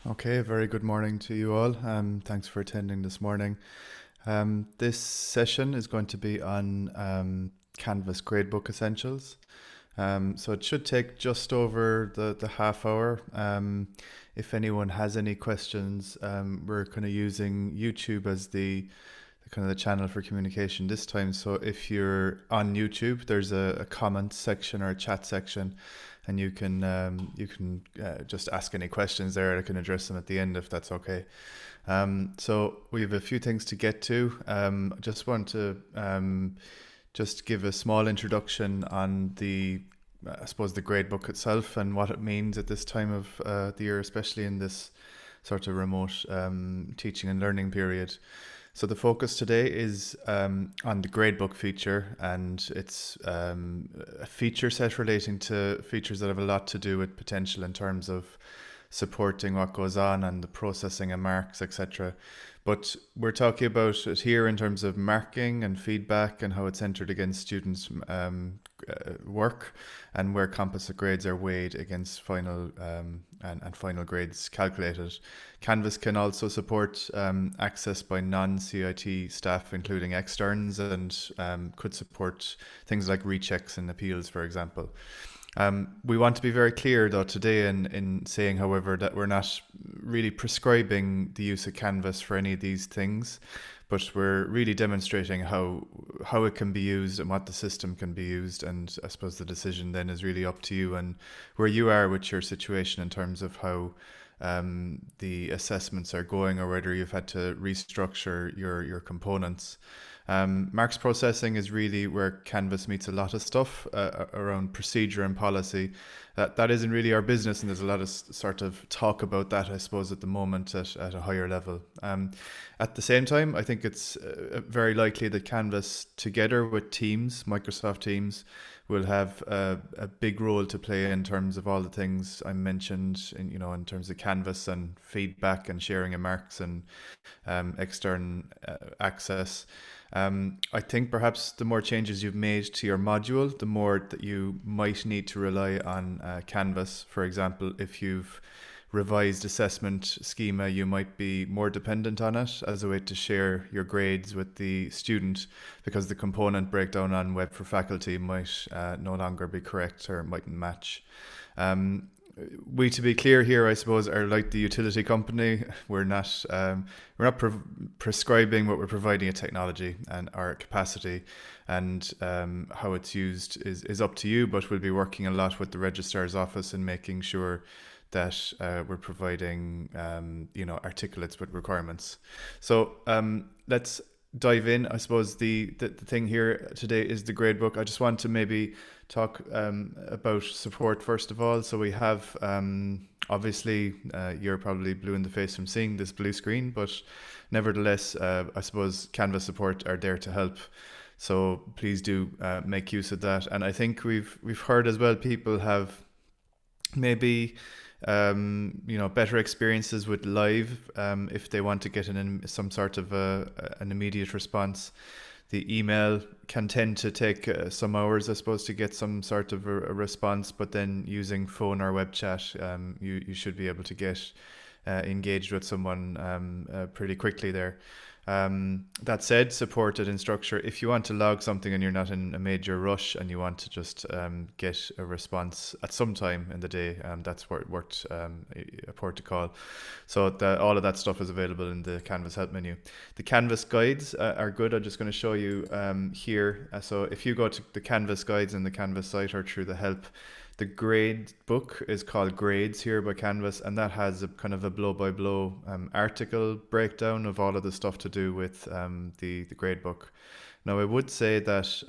Okay, very good morning to you all. Thanks for attending this morning. This session is going to be on Canvas Gradebook Essentials. So it should take just over the half hour. If anyone has any questions, we're kind of using YouTube as the kind of the channel for communication this time. So if you're on YouTube, there's a comment section or a chat section, and you can just ask any questions there. I can address them at the end if that's okay. So we have a few things to get to. I just want to just give a small introduction on I suppose, the gradebook itself and what it means at this time of the year, especially in this sort of remote teaching and learning period. So the focus today is on the gradebook feature, and it's a feature set relating to features that have a lot to do with potential in terms of supporting what goes on and the processing of marks, etc. But we're talking about it here in terms of marking and feedback and how it's entered against students' work, and where composite grades are weighed against final and final grades calculated. Canvas can also support access by non-CIT staff, including externs, and could support things like rechecks and appeals, for example. We want to be very clear, though, today in saying, however, that we're not really prescribing the use of Canvas for any of these things, but we're really demonstrating how it can be used and what the system can be used. And I suppose the decision then is really up to you and where you are with your situation in terms of how the assessments are going, or whether you've had to restructure your components. Marks processing is really where Canvas meets a lot of stuff around procedure and policy. That isn't really our business, and there's a lot of sort of talk about that, I suppose, at the moment at a higher level. At the same time, I think it's very likely that Canvas, together with Teams, Microsoft Teams, will have a big role to play in terms of all the things I mentioned, in terms of Canvas and feedback and sharing of marks and external access. I think perhaps the more changes you've made to your module, the more that you might need to rely on Canvas. For example, if you've revised assessment schema, you might be more dependent on it as a way to share your grades with the student, because the component breakdown on Web for Faculty might no longer be correct or mightn't match. We, to be clear here, I suppose, are like the utility company. We're not prescribing, but we're providing a technology and our capacity, and how it's used is up to you. But we'll be working a lot with the registrar's office and making sure that we're providing articulates with requirements. So let's dive in. I suppose the thing here today is the gradebook. I just want to maybe talk about support first of all. So we have obviously you're probably blue in the face from seeing this blue screen, but nevertheless, I suppose Canvas support are there to help. So please do make use of that. And I think we've heard as well, people have maybe better experiences with live, if they want to get some sort of an immediate response. The email can tend to take some hours, I suppose, to get some sort of a response, but then using phone or web chat, you should be able to get engaged with someone pretty quickly there. That said, supported instructor, if you want to log something and you're not in a major rush and you want to just get a response at some time in the day, that's where it worked, a port to call. So all of that stuff is available in the Canvas help menu. The Canvas guides are good. I'm just going to show you here. So if you go to the Canvas guides in the Canvas site or through the help, the grade book is called Grades here by Canvas, and that has a kind of a blow-by-blow article breakdown of all of the stuff to do with the grade book. Now, I would say that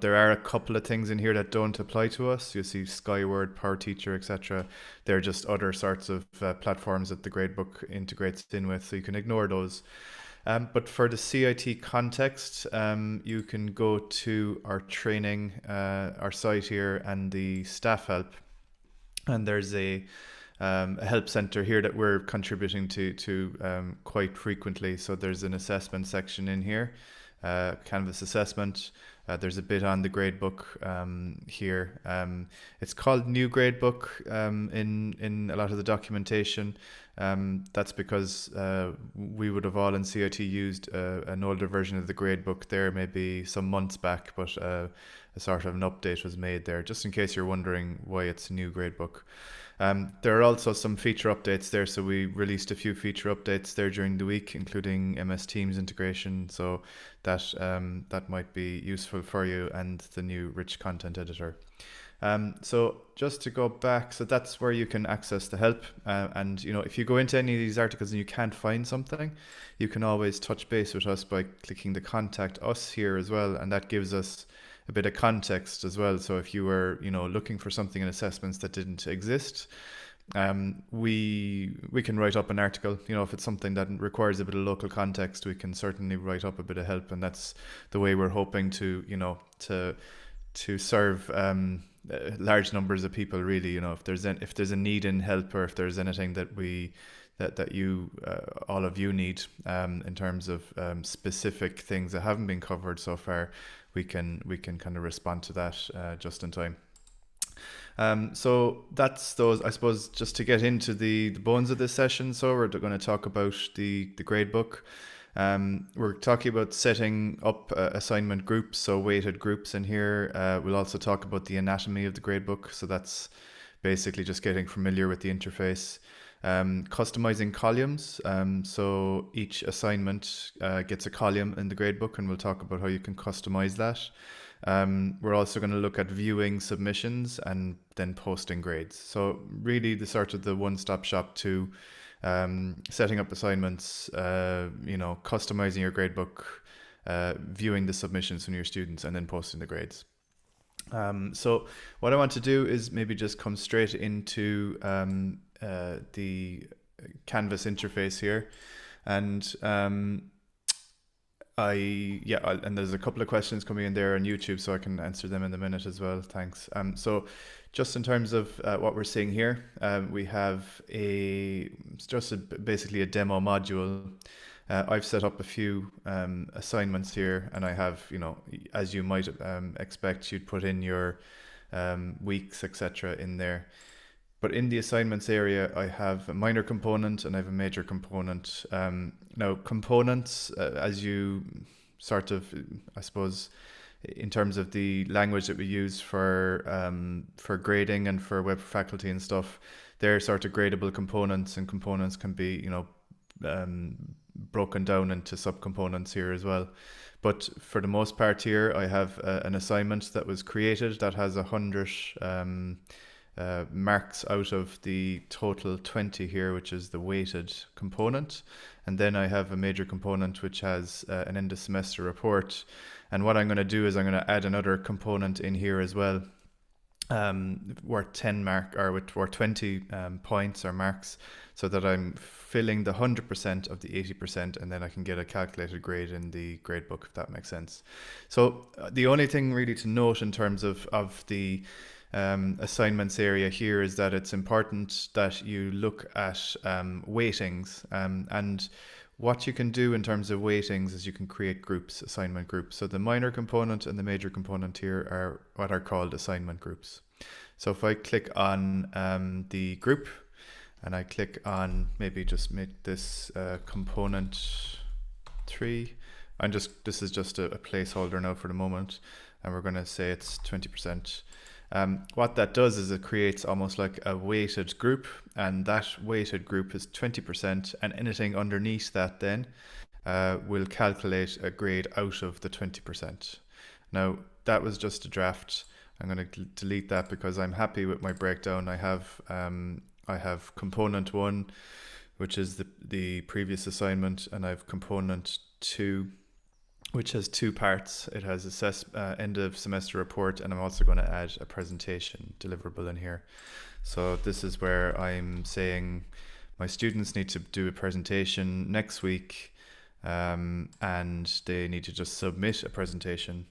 there are a couple of things in here that don't apply to us. You see Skyward, Power Teacher, etc. They're just other sorts of platforms that the gradebook integrates in with, so you can ignore those. But for the CIT context, you can go to our training, our site here, and the staff help. And there's a help center here that we're contributing to quite frequently. So there's an assessment section in here, Canvas assessment. There's a bit on the gradebook here. It's called New Gradebook in a lot of the documentation. That's because we would have all in CIT used an older version of the gradebook there, maybe some months back, but a sort of an update was made there, just in case you're wondering why it's a new gradebook. There are also some feature updates there, so we released a few feature updates there during the week, including MS Teams integration, so that might be useful for you, and the new rich content editor. So just to go back, so that's where you can access the help, and if you go into any of these articles and you can't find something, you can always touch base with us by clicking the contact us here as well, and that gives us a bit of context as well. So if you were looking for something in assessments that didn't exist, we can write up an article. If it's something that requires a bit of local context, we can certainly write up a bit of help, and that's the way we're hoping to to serve large numbers of people, really. If there's a need in help, or if there's anything that you all of you need in terms of specific things that haven't been covered so far, we can kind of respond to that just in time. So that's those, I suppose, just to get into the bones of this session. So we're going to talk about the gradebook. We're talking about setting up assignment groups, so weighted groups in here. We'll also talk about the anatomy of the gradebook. So that's basically just getting familiar with the interface. Customizing columns. So each assignment gets a column in the gradebook, and we'll talk about how you can customize that. We're also going to look at viewing submissions and then posting grades. So really the sort of the one-stop shop to setting up assignments, customizing your gradebook, viewing the submissions from your students, and then posting the grades. So what I want to do is maybe just come straight into the Canvas interface here, and and there's a couple of questions coming in there on YouTube, so I can answer them in a minute as well. Thanks. So just in terms of what we're seeing here, we have basically a demo module. I've set up a few assignments here, and I have, as you might expect, you'd put in your weeks, etc. in there. But in the assignments area, I have a minor component and I have a major component. Now, components, as you sort of, I suppose, in terms of the language that we use for grading and for web faculty and stuff, they're sort of gradable components, and components can be, broken down into subcomponents here as well. But for the most part here, I have an assignment that was created that has 100 marks out of the total 20 here, which is the weighted component. And then I have a major component which has an end of semester report. And what I'm going to do is I'm going to add another component in here as well, worth 20 points or marks, so that I'm filling the 100% of the 80%, and then I can get a calculated grade in the gradebook, if that makes sense. So the only thing really to note in terms of the assignments area here is that it's important that you look at weightings, and what you can do in terms of weightings is you can create groups, assignment groups. So the minor component and the major component here are what are called assignment groups. So if I click on the group, and I click on, maybe just make this component 3, and this is just a placeholder now for the moment, and we're going to say it's 20%. What that does is it creates almost like a weighted group, and that weighted group is 20%, and anything underneath that then will calculate a grade out of the 20%. Now that was just a draft. I'm going to delete that because I'm happy with my breakdown. I have component 1, which is the previous assignment, and I have component 2, which has 2 parts. It has end of semester report, and I'm also going to add a presentation deliverable in here. So this is where I'm saying my students need to do a presentation next week, and they need to just submit a presentation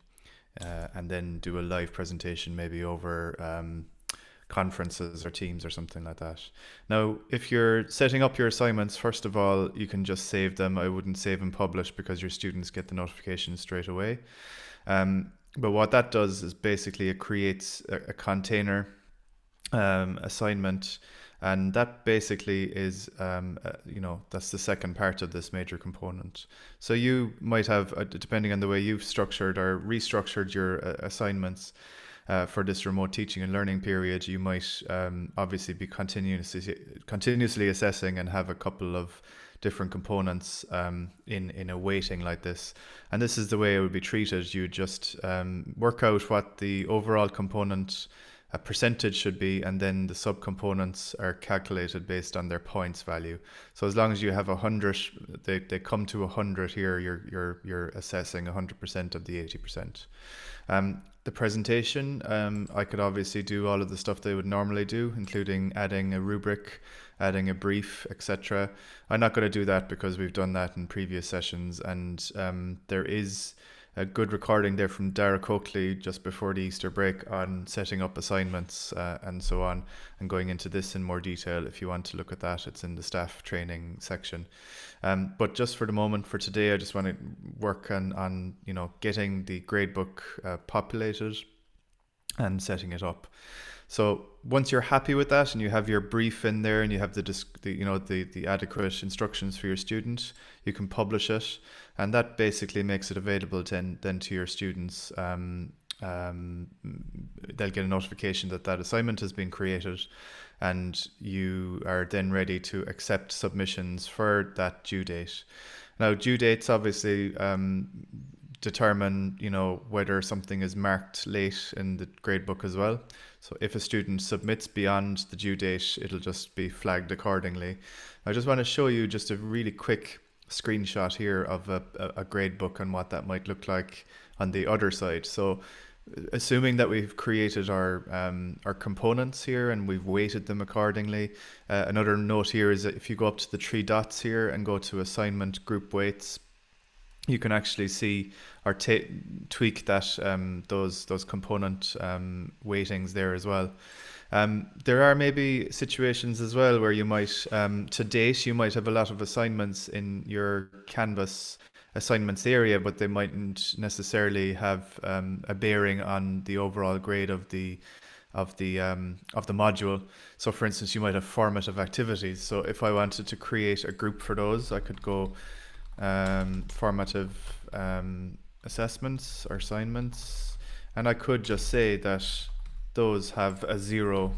and then do a live presentation, maybe over conferences or Teams or something like that. Now, if you're setting up your assignments, first of all, you can just save them. I wouldn't save and publish because your students get the notification straight away. But what that does is basically it creates a container assignment, and that basically is that's the second part of this major component. So you might have, depending on the way you've structured or restructured your assignments for this remote teaching and learning period, you might obviously be continuously assessing and have a couple of different components in a weighting like this. And this is the way it would be treated. You just work out what the overall component a percentage should be, and then the subcomponents are calculated based on their points value. So as long as you have 100, they come to 100 here, you're assessing 100% of the 80%. The presentation, I could obviously do all of the stuff they would normally do, including adding a rubric, adding a brief, etc. I'm not going to do that because we've done that in previous sessions, and there is a good recording there from Derek Oakley just before the Easter break on setting up assignments and so on, and going into this in more detail. If you want to look at that, it's in the staff training section. But just for the moment, for today, I just want to work on getting the gradebook populated and setting it up. So once you're happy with that and you have your brief in there and you have the adequate instructions for your student, you can publish it, and that basically makes it available then to your students. They'll get a notification that assignment has been created, and you are then ready to accept submissions for that due date. Now, due dates obviously determine whether something is marked late in the gradebook as well. So if a student submits beyond the due date, it'll just be flagged accordingly. I just want to show you just a really quick screenshot here of a gradebook and what that might look like on the other side. So assuming that we've created our components here and we've weighted them accordingly, another note here is that if you go up to the three dots here and go to assignment group weights, you can actually see or tweak that those component weightings there as well. There are maybe situations as well where you might, to date, you might have a lot of assignments in your Canvas assignments area, but they mightn't necessarily have a bearing on the overall grade of the module. So for instance, you might have formative activities. So if I wanted to create a group for those, I could go formative assessments or assignments, and I could just say that those have a 0%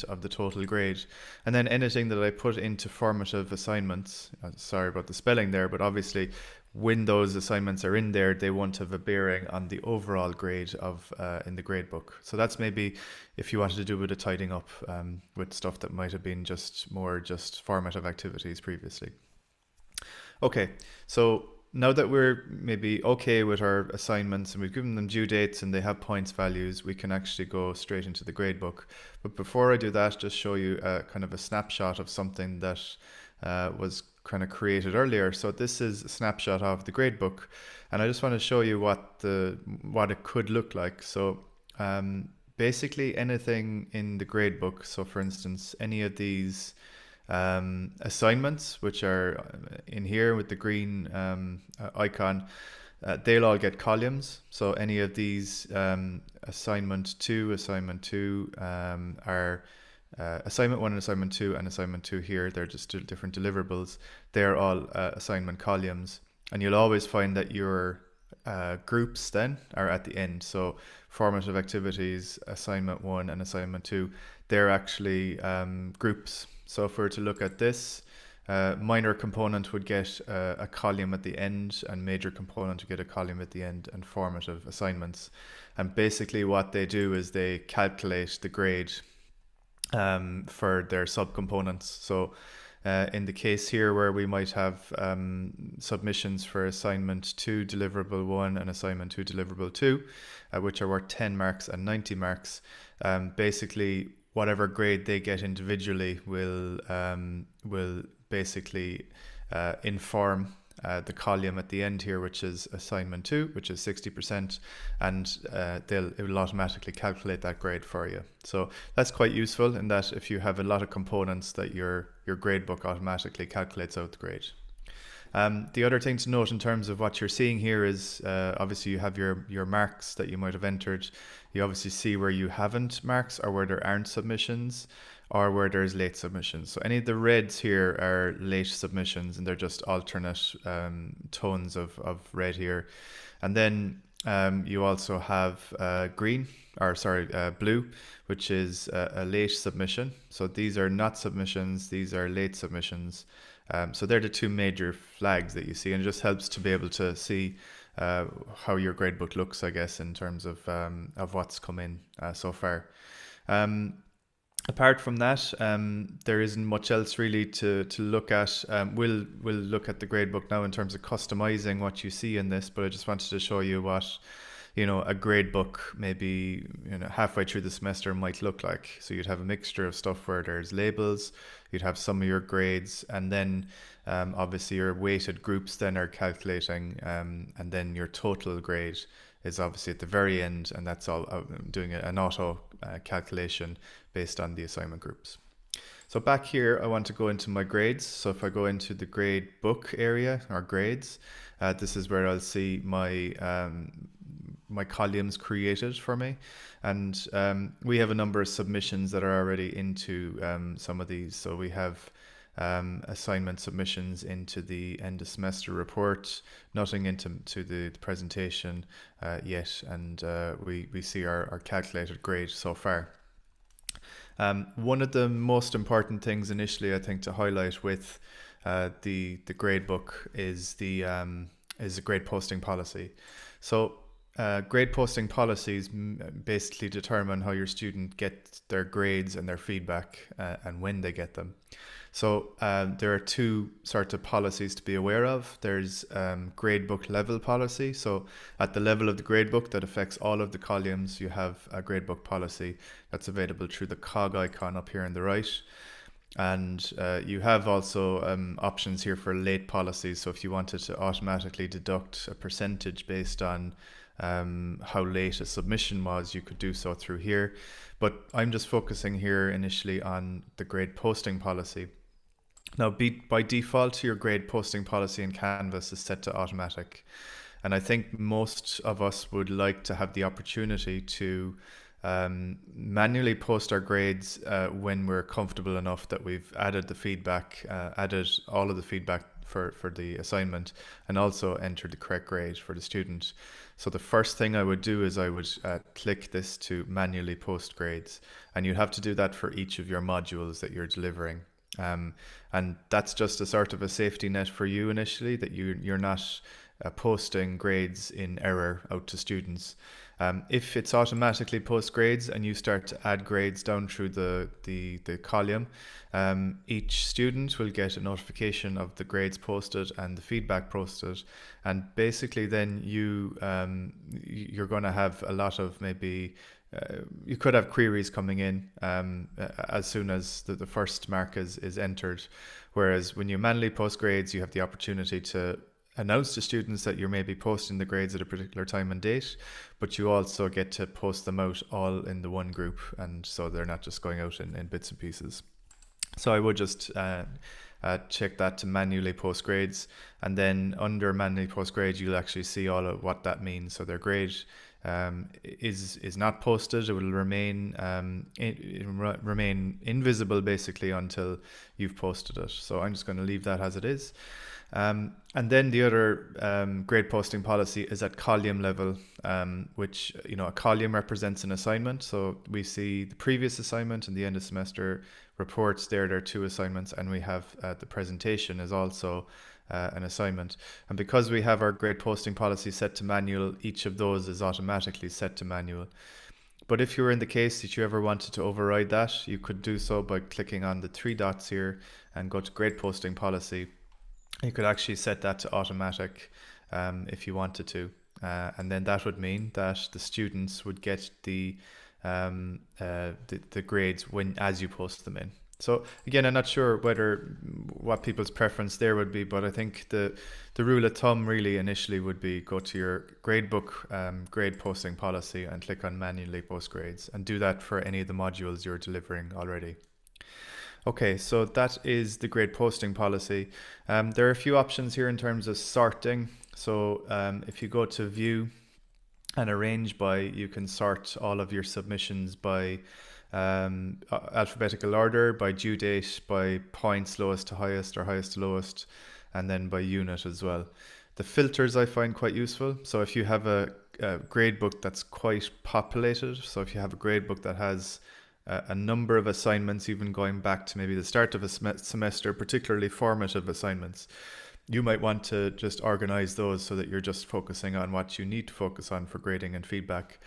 of the total grade, and then anything that I put into formative assignments, sorry about the spelling there, but obviously when those assignments are in there, they won't have a bearing on the overall grade of in the gradebook. So that's maybe if you wanted to do a bit of tidying up with stuff that might have been just formative activities previously. Okay, so now that we're maybe okay with our assignments and we've given them due dates and they have points values, we can actually go straight into the gradebook. But before I do that, just show you a kind of a snapshot of something that was kind of created earlier. So this is a snapshot of the gradebook, and I just want to show you what it could look like. So basically anything in the gradebook, so for instance any of these assignments which are in here with the green icon, they'll all get columns. So any of these assignment 2 are assignment 1 and assignment 2 and assignment 2 here, they're just different deliverables. They're all assignment columns, and you'll always find that your groups then are at the end. So formative activities, assignment 1 and assignment 2, they're actually groups. So if we were to look at this, minor component would get a column at the end, and major component would get a column at the end, and formative assignments. And basically what they do is they calculate the grade for their subcomponents. So in the case here where we might have submissions for assignment 2 deliverable 1 and assignment 2 deliverable 2, which are worth 10 marks and 90 marks, basically whatever grade they get individually will basically inform the column at the end here, which is assignment 2, which is 60%, and it will automatically calculate that grade for you. So that's quite useful in that if you have a lot of components, that your gradebook automatically calculates out the grade. The other thing to note in terms of what you're seeing here is obviously you have your marks that you might have entered. You obviously see where you haven't marks or where there aren't submissions or where there's late submissions. So any of the reds here are late submissions, and they're just alternate tones of red here. And then you also have blue, which is a late submission. So these are not submissions, these are late submissions. So they're the two major flags that you see, and it just helps to be able to see how your gradebook looks, I guess, in terms of what's come in so far. Apart from that, there isn't much else really to look at. We'll look at the gradebook now in terms of customizing what you see in this, but I just wanted to show you what a gradebook maybe halfway through the semester might look like. So you'd have a mixture of stuff where there's labels, you'd have some of your grades, and then obviously your weighted groups then are calculating, and then your total grade is obviously at the very end, and that's all doing an auto calculation based on the assignment groups. So back here, I want to go into my grades. So if I go into the grade book area or grades, this is where I'll see my my columns created for me, and we have a number of submissions that are already into some of these. So we have assignment submissions into the end of semester report, nothing into the presentation yet, and we see our calculated grade so far. One of the most important things initially, I think, to highlight with the gradebook is the grade posting policy. So grade posting policies basically determine how your student gets their grades and their feedback and when they get them. So there are two sorts of policies to be aware of. There's gradebook level policy. So at the level of the gradebook that affects all of the columns, you have a gradebook policy that's available through the cog icon up here on the right. And you have also options here for late policies. So if you wanted to automatically deduct a percentage based on how late a submission was, you could do so through here. But I'm just focusing here initially on the grade posting policy. Now, by default, your grade posting policy in Canvas is set to automatic. And I think most of us would like to have the opportunity to manually post our grades when we're comfortable enough that we've added the feedback, added all of the feedback for the assignment, and also entered the correct grade for the student. So the first thing I would do is I would click this to manually post grades, and you have to do that for each of your modules that you're delivering. And that's just a sort of a safety net for you initially, that you're not posting grades in error out to students. If it's automatically post grades and you start to add grades down through the column, each student will get a notification of the grades posted and the feedback posted, and basically then you're going to have a lot of maybe you could have queries coming in as soon as the first mark is entered, whereas when you manually post grades, you have the opportunity to announce to students that you're maybe posting the grades at a particular time and date, but you also get to post them out all in the one group, and so they're not just going out in bits and pieces. So I would just check that to manually post grades, and then under manually post grades you'll actually see all of what that means. So their grade is not posted. It will remain invisible basically until you've posted it. So I'm just going to leave that as it is. And then the other grade posting policy is at column level, which a column represents an assignment. So we see the previous assignment and the end of semester reports. There are two assignments, and we have the presentation is also an assignment. And because we have our grade posting policy set to manual, each of those is automatically set to manual. But if you were in the case that you ever wanted to override that, you could do so by clicking on the three dots here and go to grade posting policy. You could actually set that to automatic if you wanted to, and then that would mean that the students would get the grades as you post them in. So again, I'm not sure what people's preference there would be, but I think the rule of thumb really initially would be go to your gradebook grade posting policy and click on manually post grades, and do that for any of the modules you're delivering already. Okay, so that is the grade posting policy. There are a few options here in terms of sorting. So if you go to view and arrange by, you can sort all of your submissions by alphabetical order, by due date, by points lowest to highest or highest to lowest, and then by unit as well. The filters I find quite useful. So if you have a grade book that's quite populated, so if you have a grade book that has a number of assignments, even going back to maybe the start of a semester, particularly formative assignments, you might want to just organize those so that you're just focusing on what you need to focus on for grading and feedback.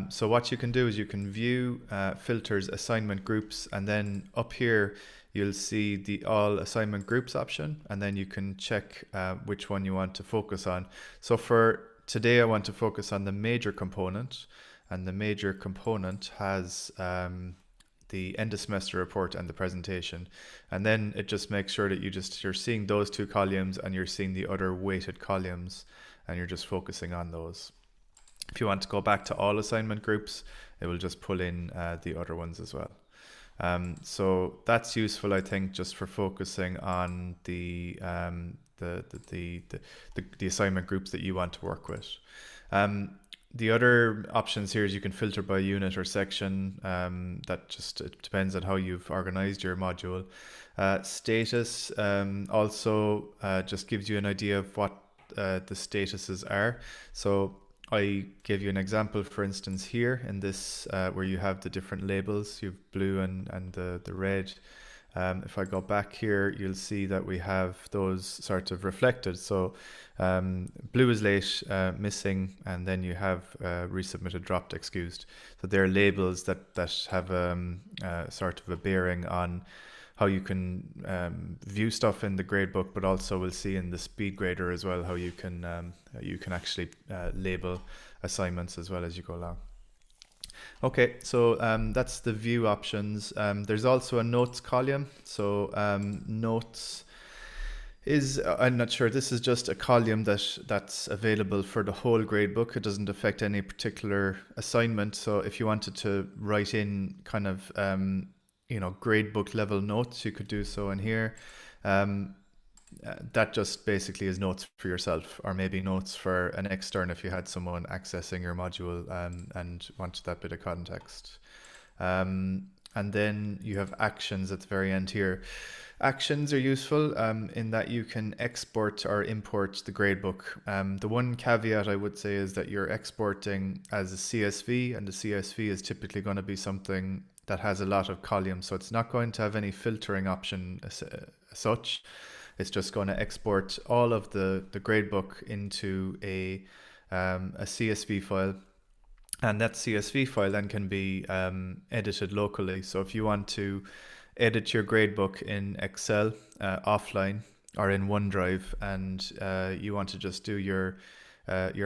So what you can do is you can view filters, assignment groups, and then up here you'll see the all assignment groups option, and then you can check which one you want to focus on. So for today I want to focus on the major component, and the major component has the end of semester report and the presentation, and then it just makes sure that you're seeing those two columns and you're seeing the other weighted columns, and you're just focusing on those. If you want to go back to all assignment groups, it will just pull in the other ones as well. So that's useful, I think, just for focusing on the assignment groups that you want to work with. The other options here is you can filter by unit or section. That just it depends on how you've organized your module. Status also just gives you an idea of what the statuses are. So I gave you an example, for instance, here in this where you have the different labels. You have blue and the red. If I go back here, you'll see that we have those sort of reflected. So blue is late, missing, and then you have resubmitted, dropped, excused. So they're labels that have sort of a bearing on how you can view stuff in the gradebook, but also we'll see in the speed grader as well how you can actually label assignments as well as you go along. Okay, so that's the view options. There's also a notes column. So notes is, I'm not sure, this is just a column that's available for the whole gradebook. It doesn't affect any particular assignment. So if you wanted to write in kind of gradebook level notes, you could do so in here. That just basically is notes for yourself, or maybe notes for an extern if you had someone accessing your module and wanted that bit of context. And then you have actions at the very end here. Actions are useful in that you can export or import the gradebook. The one caveat I would say is that you're exporting as a CSV, and the CSV is typically going to be something that has a lot of columns, so it's not going to have any filtering option as such. It's just going to export all of the gradebook into a CSV file, and that CSV file then can be edited locally. So if you want to edit your gradebook in Excel offline or in OneDrive, and you want to just do your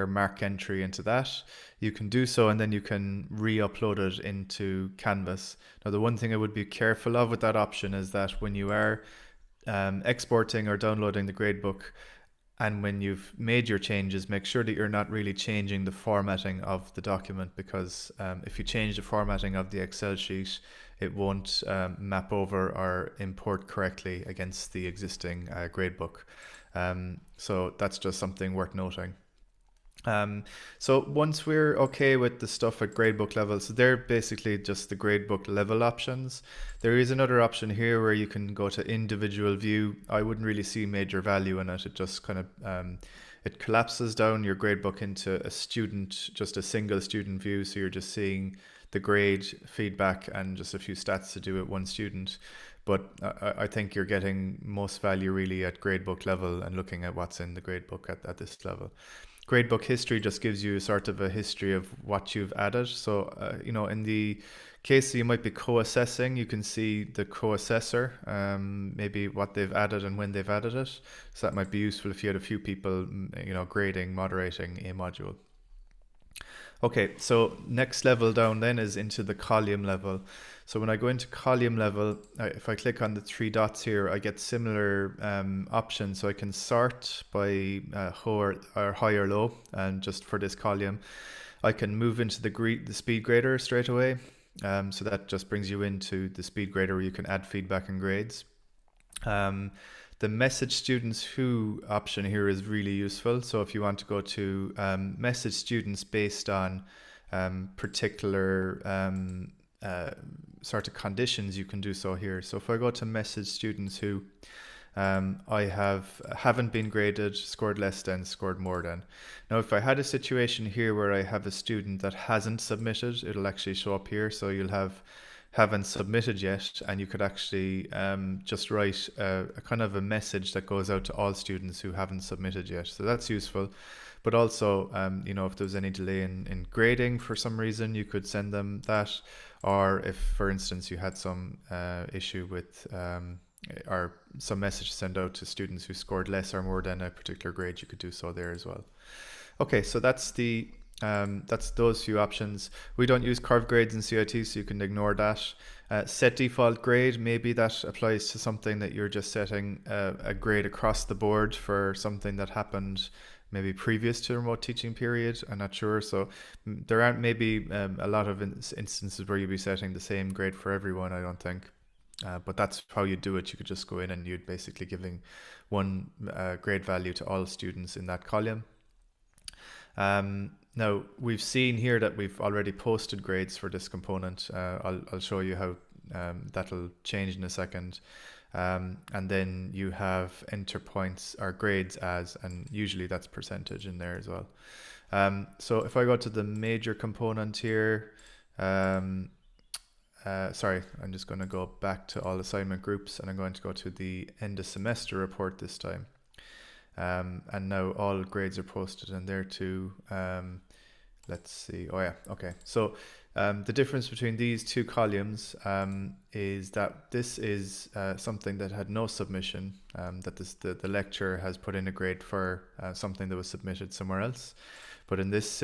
mark entry into that, you can do so, and then you can re-upload it into Canvas. Now, the one thing I would be careful of with that option is that when you are exporting or downloading the gradebook, and when you've made your changes, make sure that you're not really changing the formatting of the document, because if you change the formatting of the Excel sheet, it won't map over or import correctly against the existing gradebook. So that's just something worth noting. So once we're okay with the stuff at gradebook level, so they're basically just the gradebook level options. There is another option here where you can go to individual view. I wouldn't really see major value in it. It just kind of it collapses down your gradebook into a student, just a single student view. So you're just seeing the grade, feedback, and just a few stats to do with one student. But I think you're getting most value really at gradebook level and looking at what's in the gradebook at this level. Gradebook history just gives you sort of a history of what you've added. So, in the case you might be co-assessing, you can see the co-assessor, maybe what they've added and when they've added it. So that might be useful if you had a few people, grading, moderating a module. Okay, so next level down then is into the column level. So when I go into column level, if I click on the three dots here, I get similar options. So I can sort by high or low, and just for this column, I can move into the speed grader straight away. So that just brings you into the speed grader where you can add feedback and grades. Um, the message students who option here is really useful. So if you want to go to message students based on particular uh, sort of conditions, you can do so here. So if I go to message students who, I haven't been graded, scored less than, scored more than. Now, if I had a situation here where I have a student that hasn't submitted, it'll actually show up here. So you'll have haven't submitted yet, and you could actually just write a kind of a message that goes out to all students who haven't submitted yet. So that's useful. But also, if there's any delay in grading for some reason, you could send them that. Or if, for instance, you had some issue with or some message to send out to students who scored less or more than a particular grade, you could do so there as well. Okay, so that's those few options. We don't use curve grades in CIT, so you can ignore that. Set default grade, maybe that applies to something that you're just setting a grade across the board for something that happened maybe previous to the remote teaching period. I'm not sure. So there aren't maybe a lot of instances where you'd be setting the same grade for everyone, I don't think. But that's how you do it. You could just go in and you'd basically giving one grade value to all students in that column. Now we've seen here that we've already posted grades for this component. I'll show you how that'll change in a second. And then you have enter points or grades as, and usually that's percentage in there as well. So if I go to the major component here, sorry, I'm just going to go back to all assignment groups, and I'm going to go to the end of semester report this time. And now all grades are posted in there too. Let's see. Oh yeah, okay. So the difference between these two columns is that this is something that had no submission, that the lecturer has put in a grade for something that was submitted somewhere else. But in this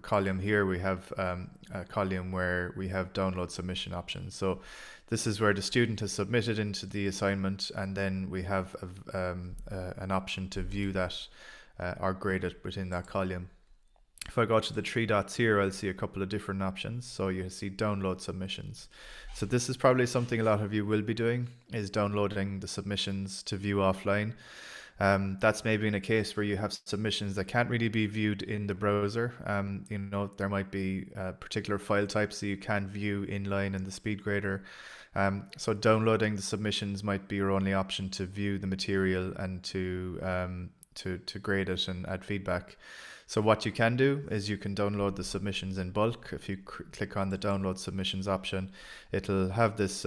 column here, we have a column where we have download submission options. So this is where the student has submitted into the assignment, and then we have an option to view that or grade it within that column. If I go to the three dots here, I'll see a couple of different options. So you see download submissions. So this is probably something a lot of you will be doing, is downloading the submissions to view offline. That's maybe in a case where you have submissions that can't really be viewed in the browser. There might be particular file types that you can view inline in the speed grader. So downloading the submissions might be your only option to view the material and to grade it and add feedback. So what you can do is you can download the submissions in bulk. If you click on the download submissions option, it'll have this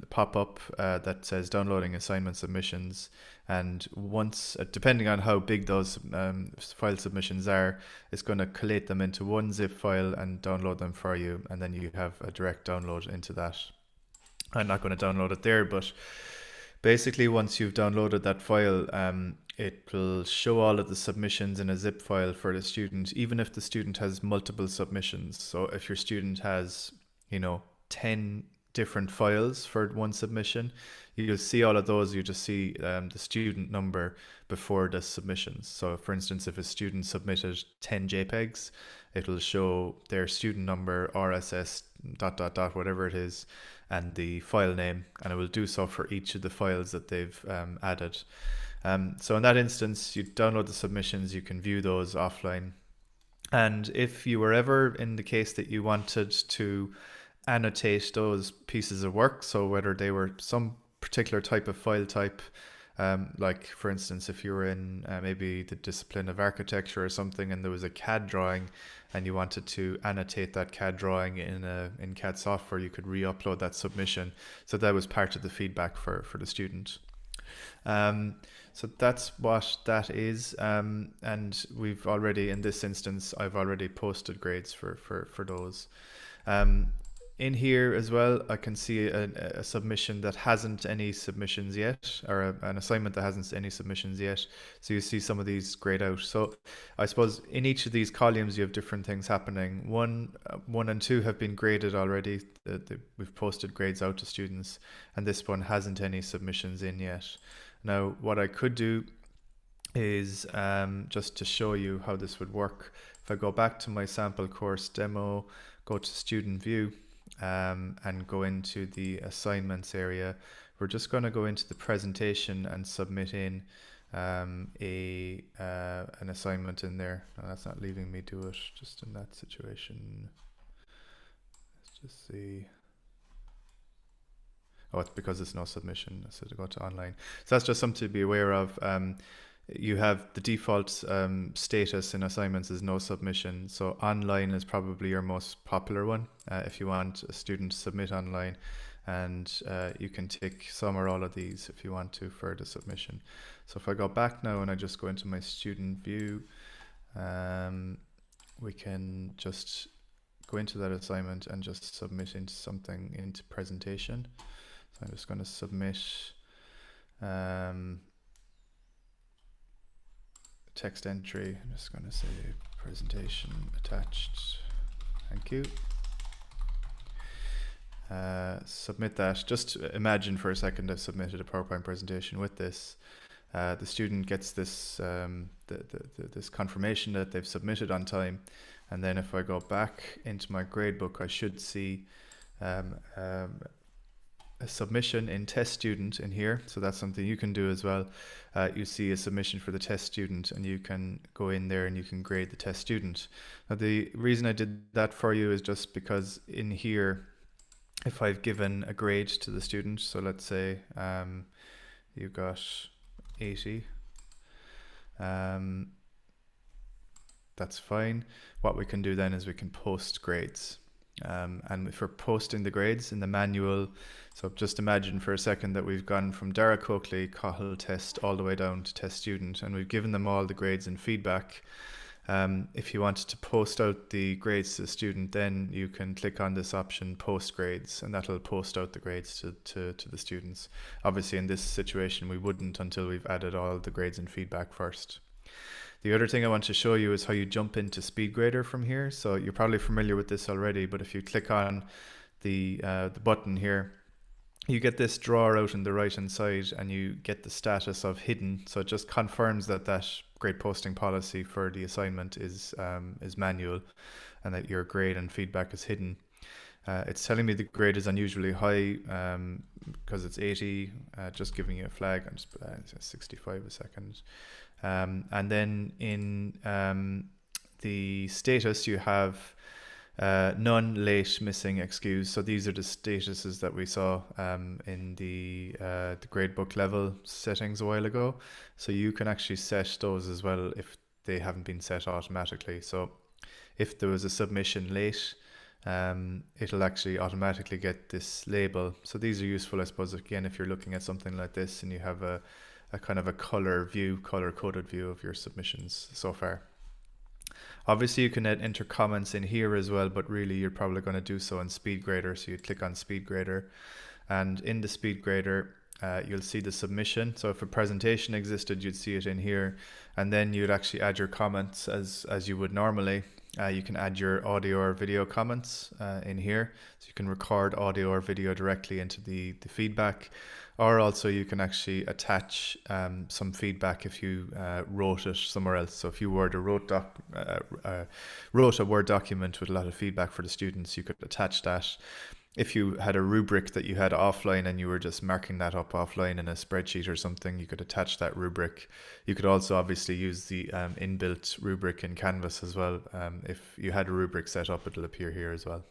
pop-up that says downloading assignment submissions. And once, depending on how big those file submissions are, it's going to collate them into one zip file and download them for you. And then you have a direct download into that. I'm not going to download it there, but basically once you've downloaded that file, it will show all of the submissions in a zip file for the student, even if the student has multiple submissions. So if your student has, 10 different files for one submission, you'll see all of those. You just see the student number before the submissions. So for instance, if a student submitted 10 JPEGs, it'll show their student number, RSS, ... whatever it is, and the file name, and it will do so for each of the files that they've added. So in that instance, you download the submissions, you can view those offline. And if you were ever in the case that you wanted to annotate those pieces of work, so whether they were some particular type of file type, like for instance, if you were in maybe the discipline of architecture or something, and there was a CAD drawing, and you wanted to annotate that CAD drawing in CAD software, you could re-upload that submission. So that was part of the feedback for the student. So that's what that is, and we've already, in this instance, I've already posted grades for those. In here as well, I can see a submission that hasn't any submissions yet, or an assignment that hasn't any submissions yet. So you see some of these grayed out. So I suppose in each of these columns you have different things happening. One and two have been graded already. We've posted grades out to students, and this one hasn't any submissions in yet. Now, what I could do is just to show you how this would work. If I go back to my sample course demo, go to student view, and go into the assignments area, we're just going to go into the presentation and submit in an assignment in there. No, that's not leaving me do it just in that situation. Let's just see. Oh, it's because it's no submission, so to go to online. So that's just something to be aware of. You have the default status in assignments is no submission. So online is probably your most popular one if you want a student to submit online. And you can tick some or all of these if you want to for the submission. So if I go back now and I just go into my student view, we can just go into that assignment and just submit into something into presentation. So I'm just going to submit text entry. I'm just going to say presentation attached. Thank you. Submit that. Just imagine for a second I've submitted a PowerPoint presentation with this. The student gets this this confirmation that they've submitted on time, and then if I go back into my gradebook, I should see a submission in test student in here. So that's something you can do as well. You see a submission for the test student, and you can go in there and you can grade the test student. Now the reason I did that for you is just because in here, if I've given a grade to the student, so let's say you got 80, that's fine. What we can do then is we can post grades. And if we're posting the grades in the manual, so just imagine for a second that we've gone from Dara Coakley, Cahill test, all the way down to test student, and we've given them all the grades and feedback. If you wanted to post out the grades to the student, then you can click on this option, post grades, and that'll post out the grades to the students. Obviously in this situation we wouldn't until we've added all the grades and feedback first. The other thing I want to show you is how you jump into SpeedGrader from here. So you're probably familiar with this already, but if you click on the button here, you get this drawer out on the right hand side and you get the status of hidden. So it just confirms that that grade posting policy for the assignment is manual and that your grade and feedback is hidden. It's telling me the grade is unusually high because it's 80, just giving you a flag. I'm just 65 a second. And then in the status you have none, late, missing, excused. So these are the statuses that we saw in the gradebook level settings a while ago. So you can actually set those as well if they haven't been set automatically. So if there was a submission late, it'll actually automatically get this label. So these are useful, I suppose, again, if you're looking at something like this and you have a kind of a color coded view of your submissions so far. Obviously you can enter comments in here as well, but really you're probably going to do so in SpeedGrader. So you'd click on SpeedGrader, and in the SpeedGrader you'll see the submission. So if a presentation existed, you'd see it in here, and then you'd actually add your comments as you would normally. You can add your audio or video comments in here, so you can record audio or video directly into the feedback, or also you can actually attach some feedback if you wrote it somewhere else. So if you wrote a Word document with a lot of feedback for the students, you could attach that. If you had a rubric that you had offline and you were just marking that up offline in a spreadsheet or something, you could attach that rubric. You could also obviously use the inbuilt rubric in Canvas as well. If you had a rubric set up, it'll appear here as well.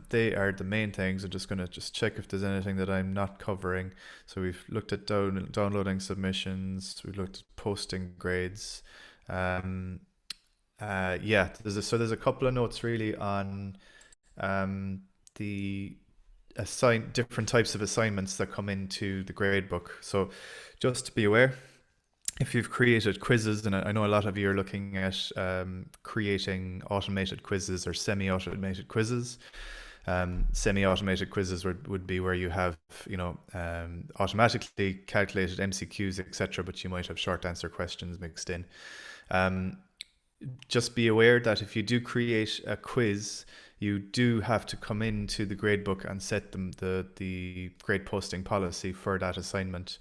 They are the main things. I'm just going to check if there's anything that I'm not covering. So we've looked at downloading submissions. We've looked at posting grades. Yeah, there's a couple of notes really on the different types of assignments that come into the gradebook. So just to be aware, if you've created quizzes, and I know a lot of you are looking at creating automated quizzes or semi-automated quizzes. Semi-automated quizzes would be where you have, automatically calculated MCQs, etc., but you might have short answer questions mixed in. Just be aware that if you do create a quiz, you do have to come into the gradebook and set the grade posting policy for that assignment.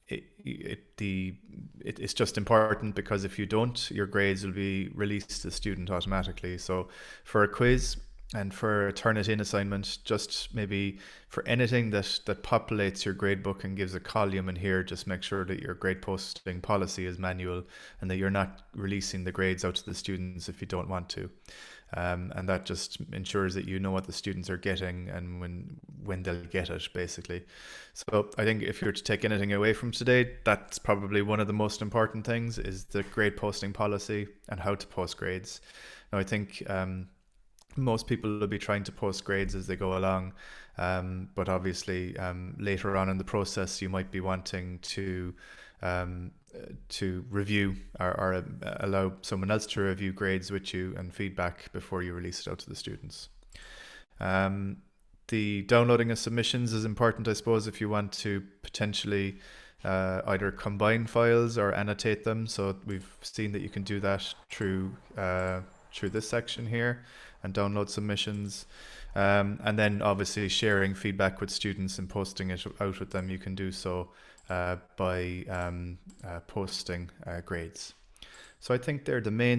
It's just important because if you don't, your grades will be released to the student automatically. So for a quiz, And for a Turnitin assignment, just maybe for anything that populates your gradebook and gives a column in here, just make sure that your grade posting policy is manual and that you're not releasing the grades out to the students if you don't want to. And that just ensures that you know what the students are getting and when they'll get it, basically. So I think if you're to take anything away from today, that's probably one of the most important things is the grade posting policy and how to post grades. Now, I think most people will be trying to post grades as they go along, but obviously later on in the process you might be wanting um, to review or allow someone else to review grades with you and feedback before you release it out to the students. Um, the downloading of submissions is important, I suppose, if you want to potentially either combine files or annotate them. So we've seen that you can do that through this section here and download submissions. And then obviously sharing feedback with students and posting it out with them, you can do so by posting grades. So I think they're the main